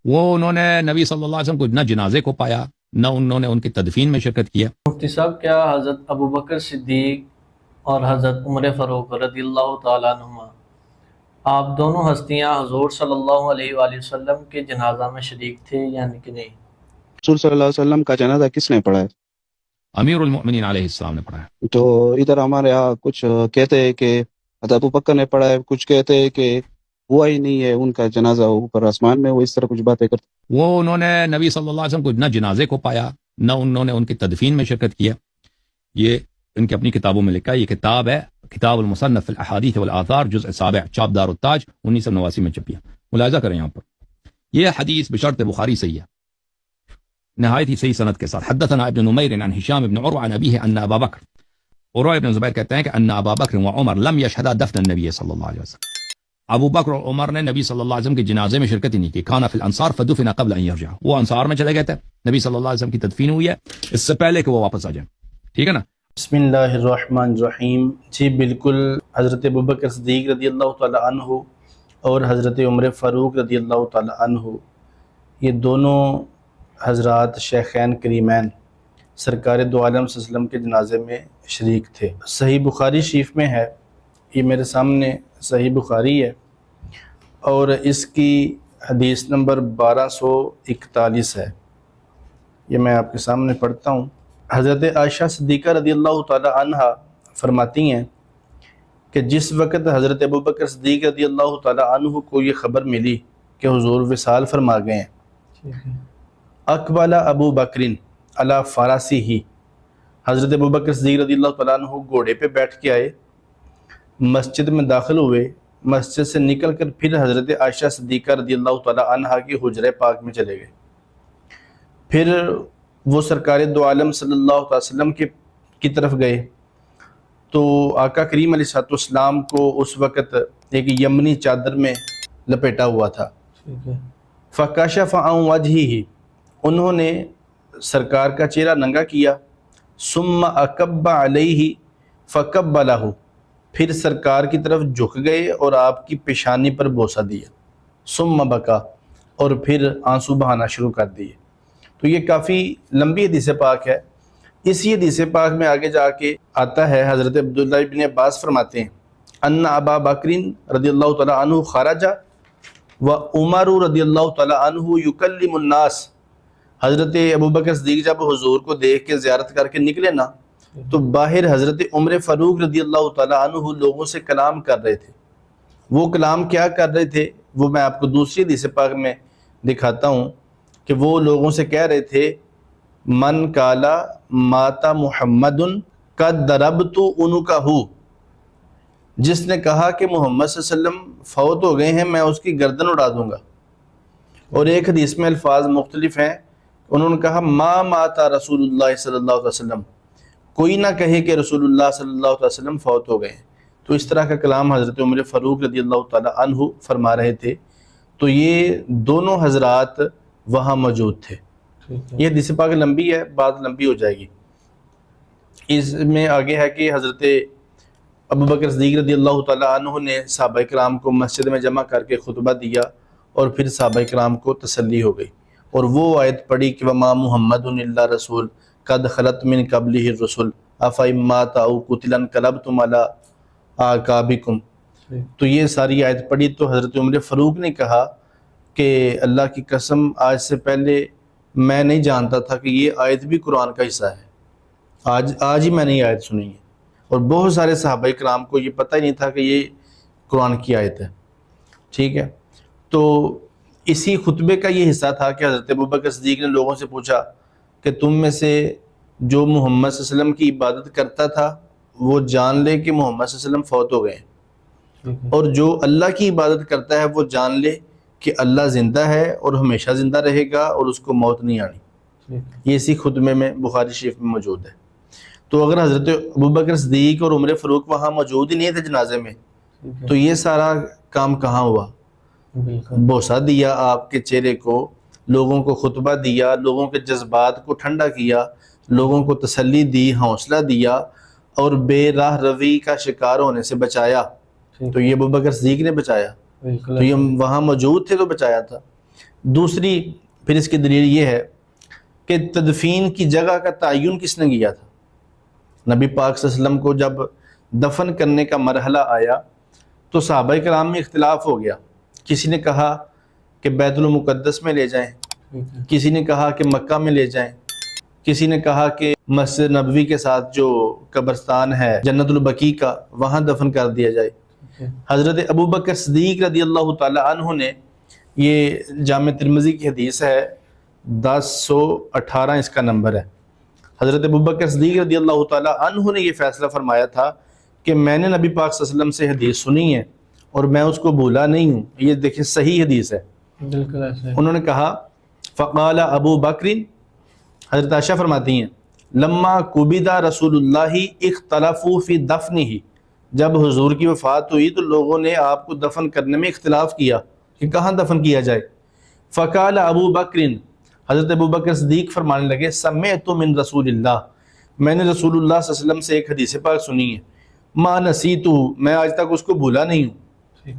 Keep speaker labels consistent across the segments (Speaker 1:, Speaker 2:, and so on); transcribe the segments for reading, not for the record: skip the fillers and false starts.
Speaker 1: وہ انہوں نے نبی صلی اللہ علیہ وسلم کو نہ جنازے کو پایا نہ انہوں نے ان کی تدفین میں شرکت کیا۔
Speaker 2: مفتی صاحب، کیا حضرت ابوبکر صدیق اور حضرت عمر فاروق رضی اللہ تعالیٰ عنہما آپ دونوں ہستیاں حضور صلی اللہ علیہ وآلہ وسلم کے جنازہ میں شریک تھے یعنی کہ نہیں؟
Speaker 3: رسول صلی اللہ علیہ وسلم کا جنازہ کس نے پڑھا ہے؟
Speaker 1: امیر المؤمنین علیہ السلام نے پڑھا ہے۔
Speaker 3: تو ادھر ہمارے یہاں کچھ کہتے ہیں کہ حضرت ابوبکر نے پڑھا ہے، کچھ کہتے ہیں کہ ہوا ہی نہیں ہے ان کا جنازہ اوپر آسمان میں، وہ اس طرح کچھ باتیں کرتے۔
Speaker 1: وہ انہوں نے نبی صلی اللہ علیہ وسلم کو نہ جنازے کو پایا نہ انہوں نے ان کی تدفین میں شرکت کیا۔ یہ ان کی اپنی کتابوں میں لکھا ہے، یہ کتاب ہے کتاب المصنف فی الاحادیث والآثار جزء 7 چاپ دار التاج 1989 میں چھپی ہے، ملاحظہ کریں یہاں پر۔ یہ حدیث بشرط بخاری صحیح ہے، نہایت ہی صحیح سند کے ساتھ۔ حدثنا ابن نمیر عن ہشام بن عروہ عن ابیہ ان ابا بکر، عروہ ابن زبیر کہتے ہیں کہ ان ابا بکر و عمر لم یشہدا دفن النبی صلی اللہ علیہ وسلم، ابو بکر اور عمر نے نبی صلی اللہ علیہ وسلم کے جنازے میں شرکت ہی نہیں کی۔ کان فی الانصار فدفن قبل ان یرجع، وہ انصار میں چلے گئے تھے، نبی صلی اللہ علیہ وسلم کی تدفین ہوئی ہے اس سے پہلے کہ وہ واپس آ جائیں، ٹھیک ہے نا۔
Speaker 4: بسم اللہ الرحمن الرحیم۔ جی بالکل، حضرت ابوبکر صدیق رضی اللہ تعالی عنہ اور حضرت عمر فاروق رضی اللہ تعالی عنہ، یہ دونوں حضرات شیخین کریمین سرکار دو عالم صلی اللہ علیہ وسلم کے جنازے میں شریک تھے۔ صحیح بخاری شریف میں ہے، یہ میرے سامنے صحیح بخاری ہے اور اس کی حدیث نمبر 1241 ہے، یہ میں آپ کے سامنے پڑھتا ہوں۔ حضرت عائشہ صدیقہ رضی اللہ تعالی عنہ فرماتی ہیں کہ جس وقت حضرت ابوبکر صدیق رضی اللہ تعالی عنہ کو یہ خبر ملی کہ حضور وصال فرما گئے ہیں، اقبل ابو بکرن علی فراسی ہی، حضرت ابوبکر صدیق رضی اللہ تعالیٰ عنہ گھوڑے پہ بیٹھ کے آئے، مسجد میں داخل ہوئے، مسجد سے نکل کر پھر حضرت عائشہ صدیقہ رضی اللہ تعالیٰ عنہ کی حجرہ پاک میں چلے گئے۔ پھر وہ سرکار دو عالم صلی اللہ علیہ وسلم کی طرف گئے تو آقا کریم علیہ السلام کو اس وقت ایک یمنی چادر میں لپیٹا ہوا تھا۔ فکشف عن وجہہ، انہوں نے سرکار کا چہرہ ننگا کیا، ثم اکب علیہ فقبلہ، پھر سرکار کی طرف جھک گئے اور آپ کی پیشانی پر بوسہ دیا، ثم بکا، اور پھر آنسو بہانا شروع کر دیے۔ تو یہ کافی لمبی حدیث پاک ہے۔ اسی حدیث پاک میں آگے جا کے آتا ہے، حضرت عبداللہ ابن عباس فرماتے ہیں ان ابا بکر رضی اللہ تعالی عنہ خرج و عمر رضی اللہ تعالی عنہ یکلم الناس، حضرت ابوبکر صدیق جب حضور کو دیکھ کے زیارت کر کے نکلے نا تو باہر حضرت عمر فاروق رضی اللہ تعالی عنہ لوگوں سے کلام کر رہے تھے۔ وہ کلام کیا کر رہے تھے وہ میں آپ کو دوسری حدیث پاک میں دکھاتا ہوں کہ وہ لوگوں سے کہہ رہے تھے من کالا ماتا محمد قد ضربت عنقہ، جس نے کہا کہ محمد صلی اللہ علیہ وسلم فوت ہو گئے ہیں میں اس کی گردن اڑا دوں گا۔ اور ایک حدیث میں الفاظ مختلف ہیں، انہوں نے کہا ما ماتا رسول اللہ صلی اللہ علیہ وسلم، کوئی نہ کہے کہ رسول اللہ صلی اللہ علیہ وسلم فوت ہو گئے ہیں۔ تو اس طرح کا کلام حضرت عمر فاروق رضی اللہ تعالی عنہ فرما رہے تھے۔ تو یہ دونوں حضرات وہاں موجود تھے۔ یہ حدیث پاک لمبی ہے، بات لمبی ہو جائے گی۔ اس میں آگے ہے کہ حضرت ابوبکر صدیق رضی اللہ تعالی عنہ نے صحابہ کرام کو مسجد میں جمع کر کے خطبہ دیا اور پھر صحابہ کرام کو تسلی ہو گئی اور وہ آیت پڑھی کہ وما محمد الا رسول قد خلت من قبلہ الرسل افئن مات او قتل انقلبتم علی اعقابکم۔ تو یہ ساری آیت پڑھی تو حضرت عمر فاروق نے کہا کہ اللہ کی قسم آج سے پہلے میں نہیں جانتا تھا کہ یہ آیت بھی قرآن کا حصہ ہے، آج ہی میں نے یہ آیت سنی ہے۔ اور بہت سارے صحابہ کرام کو یہ پتہ ہی نہیں تھا کہ یہ قرآن کی آیت ہے، ٹھیک ہے۔ تو اسی خطبے کا یہ حصہ تھا کہ حضرت ابوبکر صدیق نے لوگوں سے پوچھا کہ تم میں سے جو محمد صلی اللہ علیہ وسلم کی عبادت کرتا تھا وہ جان لے کہ محمد صلی اللہ علیہ وسلم فوت ہو گئے ہیں، اور جو اللہ کی عبادت کرتا ہے وہ جان لے کہ اللہ زندہ ہے اور ہمیشہ زندہ رہے گا اور اس کو موت نہیں آنی۔ یہ اسی خطبے میں بخاری شریف میں موجود ہے۔ تو اگر حضرت ابوبکر صدیق اور عمر فاروق وہاں موجود ہی نہیں تھے جنازے میں تو یہ سارا کام کہاں ہوا؟ بوسہ دیا آپ کے چہرے کو، لوگوں کو خطبہ دیا، لوگوں کے جذبات کو ٹھنڈا کیا، لوگوں کو تسلی دی، حوصلہ دیا اور بے راہ روی کا شکار ہونے سے بچایا۔ تو یہ ابوبکر صدیق نے بچایا، تو یہ وہاں موجود تھے تو بچایا تھا۔ دوسری پھر اس کی دلیل یہ ہے کہ تدفین کی جگہ کا تعین کس نے کیا تھا؟ نبی پاک صلی اللہ علیہ وسلم کو جب دفن کرنے کا مرحلہ آیا تو صحابہ کرام میں اختلاف ہو گیا. کسی نے کہا کہ بیت المقدس میں لے جائیں، کسی نے کہا کہ مکہ میں لے جائیں، کسی نے کہا کہ مسجد نبوی کے ساتھ جو قبرستان ہے جنت البقیع کا وہاں دفن کر دیا جائے. حضرت ابوبکر صدیق رضی اللہ تعالی عنہ نے، یہ جامع ترمذی کی حدیث ہے 1018 اس کا نمبر ہے، حضرت ابوبکر صدیق رضی اللہ تعالی عنہ نے یہ فیصلہ فرمایا تھا کہ میں نے نبی پاک صلی اللہ علیہ وسلم سے حدیث سنی ہے اور میں اس کو بھولا نہیں ہوں. یہ دیکھیں صحیح حدیث ہے.
Speaker 2: بالکل ایسے
Speaker 4: انہوں نے کہا فقال ابو بکر، حضرت عائشہ فرماتی ہیں لما قبض رسول اللہ اختلفوا فی دفنہ، جب حضور کی وفات ہوئی تو لوگوں نے آپ کو دفن کرنے میں اختلاف کیا کہ کہاں دفن کیا جائے. فقال ابو بکر، حضرت ابو بکر صدیق فرمانے لگے سمعت من رسول اللہ، میں نے رسول اللہ صلی اللہ علیہ وسلم سے ایک حدیث پاک سنی ہے، ما نسیتو، میں آج تک اس کو بھولا نہیں ہوں.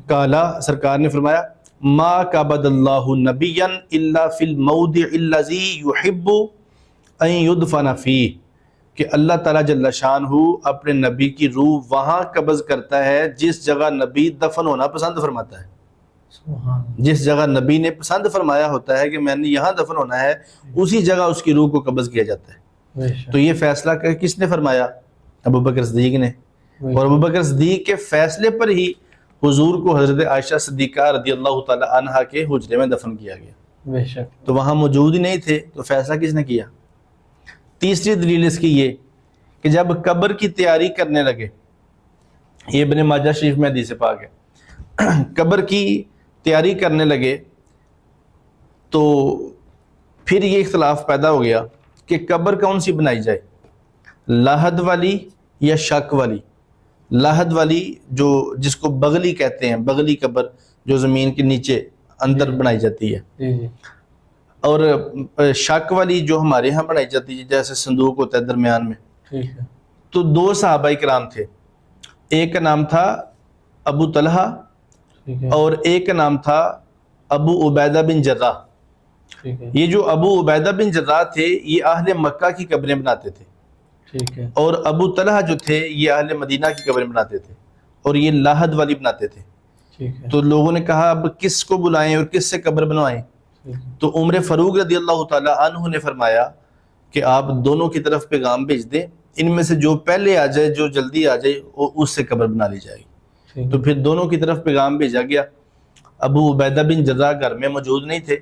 Speaker 4: قالا، سرکار نے فرمایا ما قبض اللہ نبیا الا فی الموضع الذی یحب ان یدفن فیہ، کہ اللہ تعالیٰ جل شانہ اپنے نبی کی روح وہاں قبض کرتا ہے جس جگہ نبی دفن ہونا پسند فرماتا ہے.
Speaker 2: سبحان
Speaker 4: جس جگہ نبی نے پسند فرمایا ہوتا ہے کہ میں نے یہاں دفن ہونا ہے، اسی جگہ اس کی روح کو قبض کیا جاتا ہے.
Speaker 2: بے شک،
Speaker 4: تو یہ فیصلہ کس نے فرمایا؟ ابوبکر صدیق نے. اور ابوبکر صدیق کے فیصلے پر ہی حضور کو حضرت عائشہ صدیقہ رضی اللہ تعالی عنہا کے حجرے میں دفن کیا گیا.
Speaker 2: بے شک،
Speaker 4: تو وہاں موجود ہی نہیں تھے، تو فیصلہ کس نے کیا؟ تیسری دلیل اس کی یہ کہ جب قبر کی تیاری کرنے لگے، یہ ابن ماجہ شریف میں حدیث پاک ہے، قبر کی تیاری کرنے لگے تو پھر یہ اختلاف پیدا ہو گیا کہ قبر کون سی بنائی جائے، لاحد والی یا شک والی. لاحد والی جو جس کو بغلی کہتے ہیں، بغلی قبر جو زمین کے نیچے اندر بنائی جاتی ہے،
Speaker 2: جی جی،
Speaker 4: اور شک والی جو ہمارے ہاں بنائی جاتی ہے جیسے صندوق ہوتا ہے درمیان میں.
Speaker 2: ٹھیک ہے،
Speaker 4: تو دو صحابہ کرام تھے، ایک کا نام تھا ابو طلحہ
Speaker 2: ٹھیک ہے،
Speaker 4: اور ایک کا نام تھا ابو عبیدہ بن جراح.
Speaker 2: ٹھیک ہے،
Speaker 4: یہ جو ابو عبیدہ بن جراح تھے یہ اہل مکہ کی قبریں بناتے تھے،
Speaker 2: ٹھیک ہے،
Speaker 4: اور ابو طلحہ جو تھے یہ اہل مدینہ کی قبریں بناتے تھے، اور یہ لاحد والی بناتے تھے.
Speaker 2: ٹھیک ہے،
Speaker 4: تو لوگوں نے کہا اب کس کو بلائیں اور کس سے قبر بنوائیں؟
Speaker 2: ٹھیک ہے،
Speaker 4: تو عمر فاروق رضی اللہ تعالی عنہ نے فرمایا کہ آپ دونوں کی طرف پیغام بھیج دیں، ان میں سے جو پہلے آ جائے، جو جلدی آ جائے، اس سے قبر بنا لی جائے گی.
Speaker 2: ٹھیک
Speaker 4: تو
Speaker 2: ہے،
Speaker 4: پھر دونوں کی طرف پیغام بھیجا گیا. ابو عبیدہ بن جراح گھر میں موجود نہیں تھے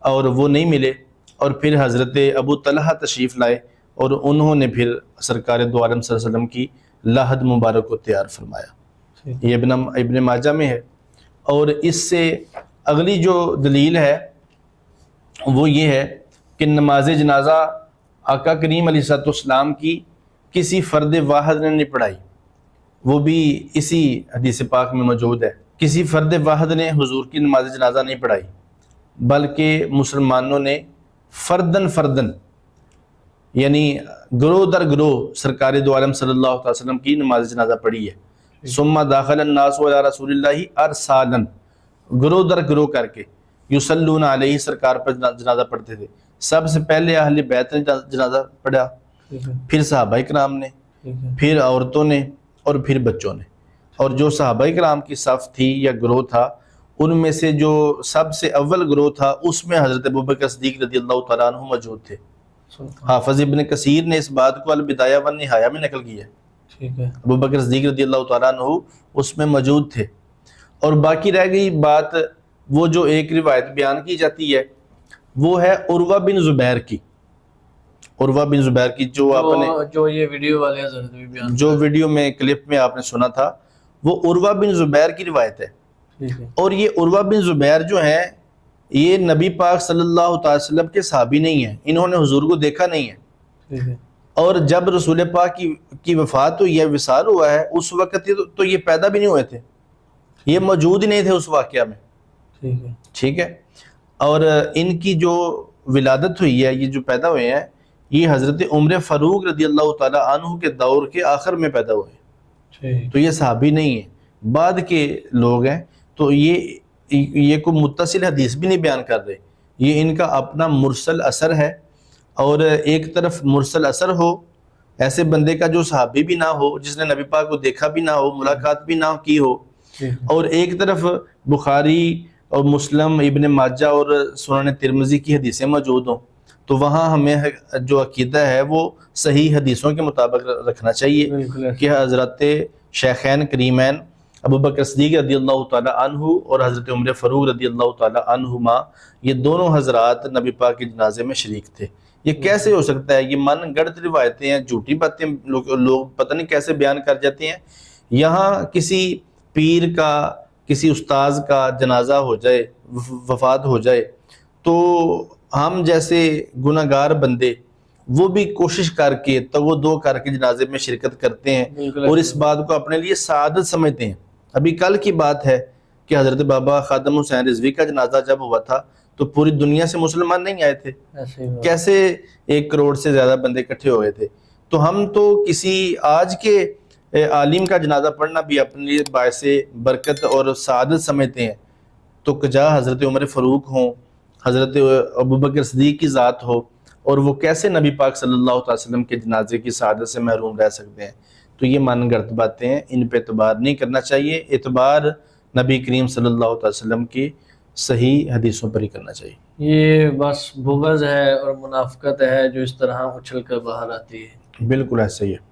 Speaker 4: اور وہ نہیں ملے، اور پھر حضرت ابو طلحہ تشریف لائے اور انہوں نے پھر سرکار دو عالم صلی اللہ علیہ وسلم کی لاحد مبارک کو تیار فرمایا.
Speaker 2: ٹھیک
Speaker 4: یہ ابن ماجہ میں ہے. اور اس سے اگلی جو دلیل ہے وہ یہ ہے کہ نماز جنازہ آقا کریم علیہ الصلوۃ والسلام کی کسی فرد واحد نے نہیں پڑھائی، وہ بھی اسی حدیث پاک میں موجود ہے. کسی فرد واحد نے حضور کی نماز جنازہ نہیں پڑھائی، بلکہ مسلمانوں نے فردن یعنی گروہ در گروہ سرکار دو عالم صلی اللہ علیہ وسلم کی نماز جنازہ پڑھی ہے. ثم داخل الناس علی رسول اللہ ارسالا، گروہ در گروہ کر کے یصلون علیہ، سرکار پر جنازہ پڑھتے تھے. سب سے پہلے اہل بیت نے جنازہ پڑھا،
Speaker 2: ٹھیک ہے،
Speaker 4: پھر صحابہ کرام نے،
Speaker 2: ٹھیک ہے،
Speaker 4: پھر عورتوں نے، اور پھر بچوں نے. اور جو صحابہ کرام کی صف تھی یا گروہ تھا، ان میں سے جو سب سے اول گروہ تھا اس میں حضرت ابوبکر صدیق رضی اللہ تعالیٰ عنہ موجود تھے.
Speaker 2: سبحان،
Speaker 4: حافظ ابن کثیر نے اس بات کو البدایہ والنہایہ میں نقل کیا ہے.
Speaker 2: ٹھیک ہے،
Speaker 4: ابوبکر صدیق رضی اللہ تعالیٰ عنہ اس میں موجود تھے. اور باقی رہ گئی بات، وہ جو ایک روایت بیان کی جاتی ہے وہ ہے عروہ بن زبیر کی. عروہ بن زبیر کی جو آپ نے
Speaker 2: جو یہ ویڈیو والے حضرت بھی بیان
Speaker 4: جو ویڈیو میں کلپ میں آپ نے سنا تھا وہ عروہ بن زبیر کی روایت ہے.
Speaker 2: ٹھیک ہے،
Speaker 4: اور یہ عروہ بن زبیر جو ہیں یہ نبی پاک صلی اللہ تعالی وسلم کے صحابی نہیں ہیں، انہوں نے حضور کو دیکھا نہیں ہے.
Speaker 2: ٹھیک ہے،
Speaker 4: اور جب رسول پاک کی وفات ہوئی ہے، وصال ہوا ہے، اس وقت تو یہ پیدا بھی نہیں ہوئے تھے، یہ موجود ہی نہیں تھے اس واقعہ میں.
Speaker 2: ٹھیک ہے،
Speaker 4: ٹھیک ہے. اور ان کی جو ولادت ہوئی ہے، یہ جو پیدا ہوئے ہیں، یہ حضرت عمر فاروق رضی اللہ تعالی عنہ کے دور کے آخر میں پیدا ہوئے ہیں.
Speaker 2: ٹھیک،
Speaker 4: تو یہ صحابی نہیں ہیں، بعد کے لوگ ہیں. تو یہ کوئی متصل حدیث بھی نہیں بیان کر رہے یہ ان کا اپنا مرسل اثر ہے، اور ایک طرف مرسل اثر ہو ایسے بندے کا جو صحابی بھی نہ ہو، جس نے نبی پاک کو دیکھا بھی نہ ہو، ملاقات بھی نہ کی ہو، اور ایک طرف بخاری اور مسلم، ابن ماجہ اور سنن ترمذی کی حدیثیں موجود ہوں، تو وہاں ہمیں جو عقیدہ ہے وہ صحیح حدیثوں کے مطابق رکھنا چاہیے
Speaker 2: بالکل
Speaker 4: کہ حضرت شیخین کریمین ابو بکر صدیق رضی اللہ تعالی عنہ اور حضرت عمر فاروق رضی اللہ تعالی عنہما، یہ دونوں حضرات نبی پاک کے جنازے میں شریک تھے۔ یہ کیسے ہو سکتا ہے؟ یہ من گڑت روایتیں ہیں، جھوٹی باتیں لوگ پتہ نہیں کیسے بیان کر جاتے ہیں۔ یہاں کسی پیر کا، کسی استاذ کا جنازہ ہو جائے، وفات ہو جائے، تو ہم جیسے گناہگار بندے وہ بھی کوشش کر کے تودع کر کے جنازے میں شرکت کرتے ہیں،
Speaker 2: بالکل
Speaker 4: اور اس بات کو اپنے لیے سعادت سمجھتے ہیں۔ ابھی کل کی بات ہے کہ حضرت بابا خادم حسین رضوی کا جنازہ جب ہوا تھا تو پوری دنیا سے مسلمان نہیں آئے تھے،
Speaker 2: ایسے ہی بات۔
Speaker 4: کیسے 1 کروڑ سے زیادہ بندے اکٹھے ہو گئے تھے۔ تو ہم تو کسی آج کے عالم کا جنازہ پڑھنا بھی اپنے لیے باعث برکت اور سعادت سمجھتے ہیں، تو کجا حضرت عمر فاروق ہوں، حضرت ابو بکر صدیق کی ذات ہو، اور وہ کیسے نبی پاک صلی اللہ علیہ وسلم کے جنازے کی سعادت سے محروم رہ سکتے ہیں؟ تو یہ من گڑت باتیں ہیں، ان پہ اعتبار نہیں کرنا چاہیے، اعتبار نبی کریم صلی اللہ علیہ وسلم کی صحیح حدیثوں پر ہی کرنا چاہیے۔
Speaker 2: یہ بس بغض ہے اور منافقت ہے جو اس طرح اچھل کر باہر آتی ہے۔
Speaker 4: بالکل ایسا ہی ہے۔